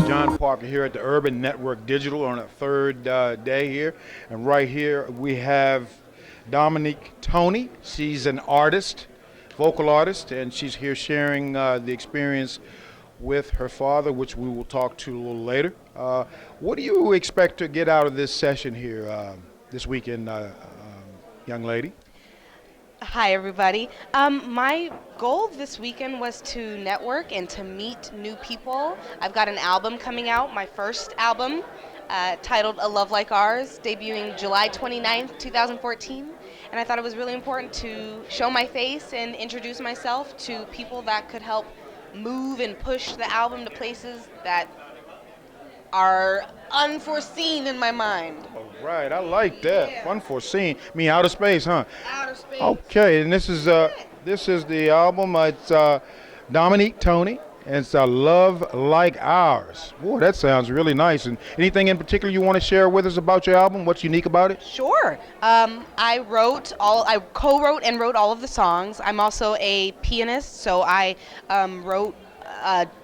John Parker here at the Urban Network Digital on a third day here. And right here we have Dominique Tony. She's an artist, vocal artist, and she's here sharing the experience with her father, which we will talk to a little later. What do you expect to get out of this session here this weekend, young lady? Hi, everybody. My goal this weekend was to network and to meet new people. I've got an album coming out, my first album, titled A Love Like Ours, debuting July 29th, 2014. And I thought it was really important to show my face and introduce myself to people that could help move and push the album to places that are unforeseen in my mind. All right, I like that. Yeah. Unforeseen. I mean, outer space, huh? Outer space. Okay, and this is the album. It's Dominique Tony, and it's a Love Like Ours. Boy, that sounds really nice. And anything in particular you want to share with us about your album? What's unique about it? Sure. I co-wrote and wrote all of the songs. I'm also a pianist, so I wrote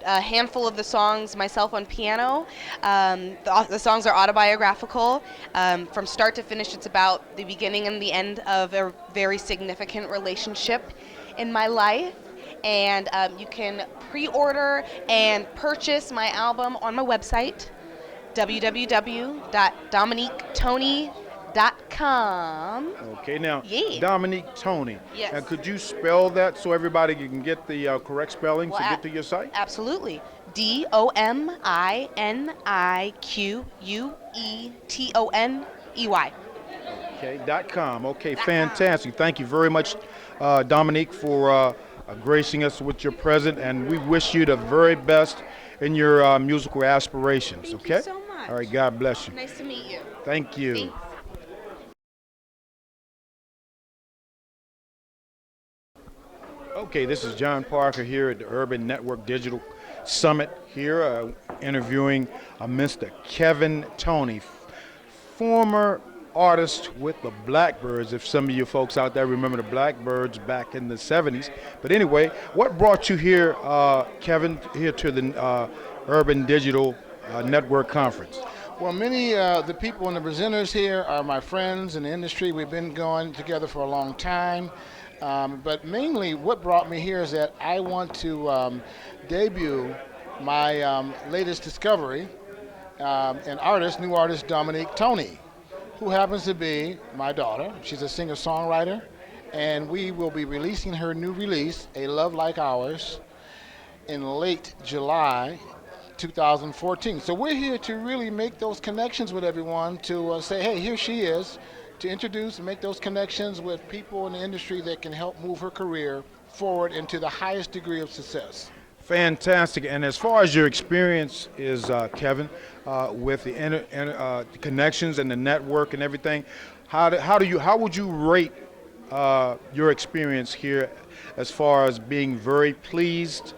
a handful of the songs myself on piano. The songs are autobiographical. From start to finish, it's about the beginning and the end of a very significant relationship in my life. And you can pre-order and purchase my album on my website, www.dominiquetony.com. Okay, now, Yeah. Dominique Tony. Yes. Now, could you spell that so everybody can get the correct spelling Well, to get to your site? Absolutely. DOMINIQUETONEY. Okay, .com. Okay, fantastic. Thank you very much, Dominique, for gracing us with your present, and we wish you the very best in your musical aspirations. Thank Okay. you so much. All right. God bless you. Nice to meet you. Thank you. Thanks. Okay, this is John Parker here at the Urban Network Digital Summit here, interviewing Mr. Kevin Tony, former artist with the Blackbirds, if some of you folks out there remember the Blackbirds back in the 70s. But anyway, what brought you here, Kevin, here to the Urban Digital Network Conference? Well, many the people and the presenters here are my friends in the industry. We've been going together for a long time. But mainly what brought me here is that I want to debut my latest discovery, new artist, Dominique Tony, who happens to be my daughter. She's a singer-songwriter, and we will be releasing her new release, A Love Like Ours, in late July 2014. So we're here to really make those connections with everyone, to say, hey, here she is, to introduce and make those connections with people in the industry that can help move her career forward into the highest degree of success. Fantastic. And as far as your experience is, Kevin, with the connections and the network and everything, how would you rate your experience here as far as being very pleased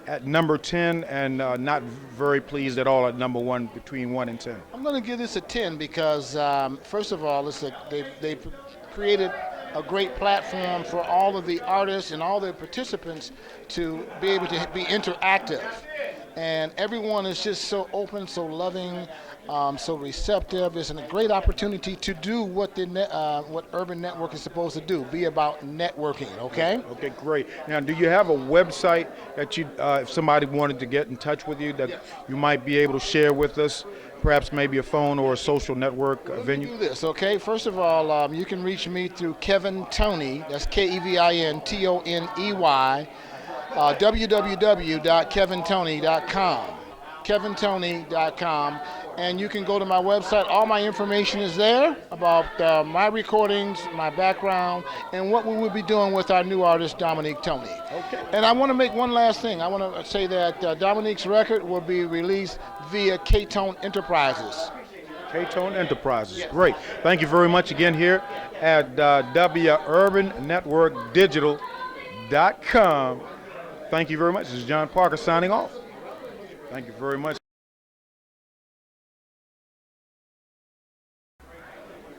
at number 10 and not very pleased at all at number 1, between 1 and 10? I'm going to give this a 10 because, first of all, they've created a great platform for all of the artists and all the participants to be able to be interactive. And everyone is just so open, so loving, so receptive. It's a great opportunity to do what what Urban Network is supposed to do, be about networking, okay? Okay, great. Now, do you have a website that you, if somebody wanted to get in touch with you, that you might be able to share with us? Perhaps maybe a phone or a social network venue? Do this, okay? First of all, you can reach me through Kevin Tony, that's KevinToney, www.kevintony.com, kevintony.com, and you can go to my website. All my information is there about my recordings, my background, and what we will be doing with our new artist, Dominique Tony. Okay. And I want to make one last thing. I want to say that Dominique's record will be released via K-Tone Enterprises. K-Tone Enterprises. Yes. Great. Thank you very much again here at WUrbanNetworkDigital.com. Thank you very much. This is John Parker signing off. Thank you very much.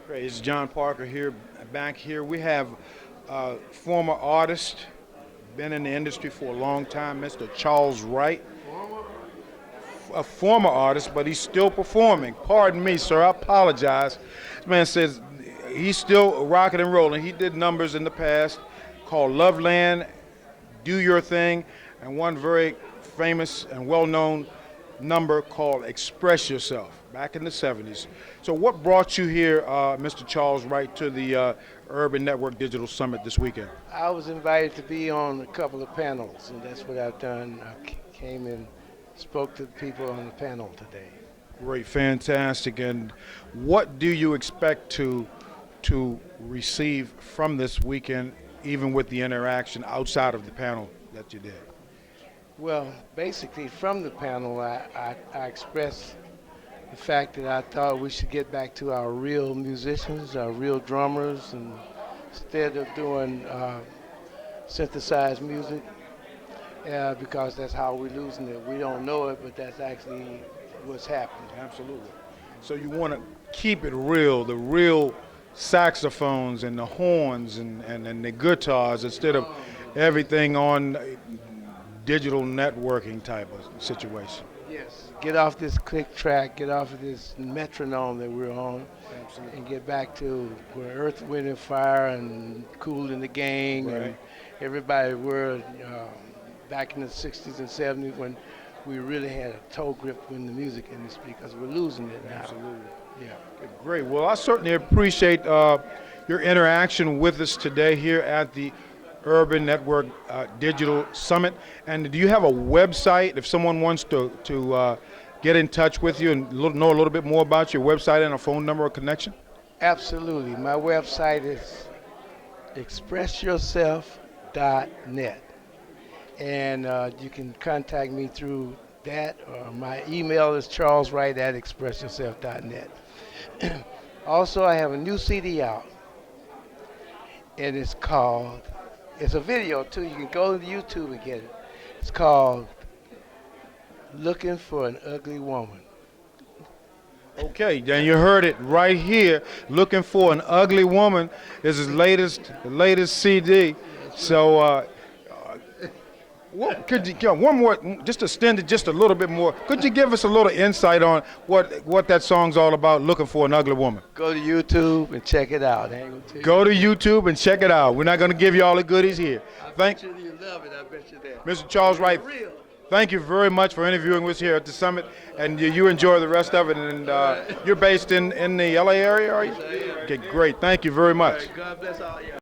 Great. This is John Parker here, back here. We have former artist, been in the industry for a long time, Mr. Charles Wright. a former artist, but he's still performing. Pardon me, sir. I apologize. This man says he's still rocking and rolling. He did numbers in the past called Loveland, Do Your Thing, and one very famous and well-known number called Express Yourself back in the 70s. So what brought you here, Mr. Charles Wright, to the Urban Network Digital Summit this weekend? I was invited to be on a couple of panels, and that's what I've done. I came and spoke to the people on the panel today. Great, fantastic. And what do you expect to receive from this weekend, even with the interaction outside of the panel that you did? Well, basically, from the panel, I expressed the fact that I thought we should get back to our real musicians, our real drummers, and instead of doing synthesized music, because that's how we're losing it. We don't know it, but that's actually what's happening. Absolutely. So you want to keep it real, the real saxophones and the horns and the guitars, instead of everything on digital networking type of situation. Yes. Get off this click track, get off of this metronome that we're on, Absolutely. and get back to where Earth, Wind, and Fire and Kool and the Gang and Right. everybody were back in the 60s and 70s when we really had a toe grip in the music industry, because we're losing it now. Absolutely. Yeah. Great. Well, I certainly appreciate your interaction with us today here at the Urban Network Digital Summit. And do you have a website if someone wants to get in touch with you and know a little bit more about your website and a phone number or connection? Absolutely. My website is expressyourself.net. And you can contact me through that. My email is charleswright@expressyourself.net. Also, I have a new CD out, and it's a video too. You can go to YouTube and get it. It's called Looking for an Ugly Woman. Okay, then you heard it right here. Looking for an Ugly Woman is his latest CD. So what could you one more, just extend it just a little bit more? Could you give us a little insight on what that song's all about? Looking for an Ugly Woman. Go to YouTube and check it out. I ain't gonna tell you. Go to YouTube and check it out. We're not going to give you all the goodies here. Bet you love it. I bet you that. Mr. Charles Wright, Real. thank you very much for interviewing us here at the summit, and you enjoy the rest of it. And you're based in the LA area, are you? Okay, great. Thank you very much. God bless all y'all.